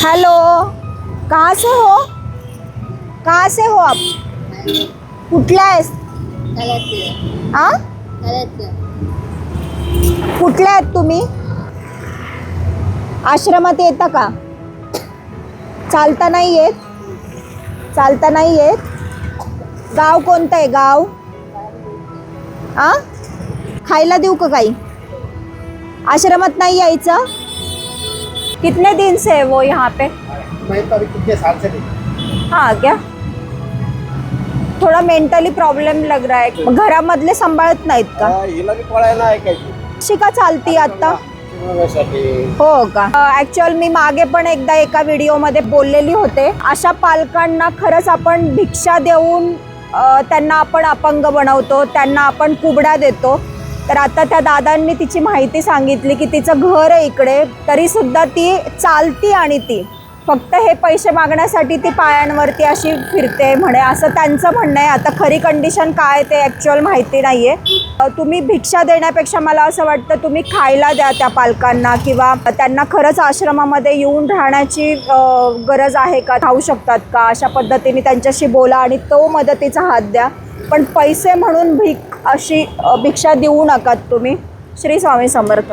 Hello, कहाँ से हो? कहाँ से हो आप? कुठल्या आहेस? आ? कुठल्या आहेत तुम्ही? आश्रमात येता का? चालता नाही येत? चालता नाही येत? गाव कोणतं आहे गाव? आ? खायला देऊ का काही? आश्रमात नाही यायचं? कितने दिन से है वो यहाँ पे? मैं तो अभी कितने साल से नहीं। हाँ क्या? थोड़ा मेंटली प्रॉब्लेम लग रहा है. घरामधले सांभाळत नाहीत का? हिला बी पळायला आहे काय की शिका चालती आता? शिवण्यासाठी. हो का? ऍक्च्युअल मी मागे पण एकदा एका व्हिडिओमध्ये बोललेली होते, अशा पालकांना खरंच आपण भिक्षा देऊन त्यांना आपण अपंग बनवतो, त्यांना आपण कुबड्या देतो. तर आता त्या दादांनी तिची माहिती सांगितली की तिचं घर आहे इकडे, तरी सुद्धा ती चालती आणि ती फक्त हे पैसे मागण्यासाठी ती पायांवरती अशी फिरते म्हणे, असं त्यांचं म्हणणं आहे. आता खरी कंडिशन काय ते ॲक्च्युअल माहिती नाही आहे. तुम्ही भिक्षा देण्यापेक्षा मला असं वाटतं तुम्ही खायला द्या त्या पालकांना, किंवा त्यांना खरंच आश्रमामध्ये येऊन राहण्याची गरज आहे का, राहू शकतात का, अशा पद्धतीने त्यांच्याशी बोला आणि तो मदतीचा हात द्या. पण पैसे म्हणून अशी भिक्षा देऊ नका तुम्ही. श्री स्वामी समर्थ.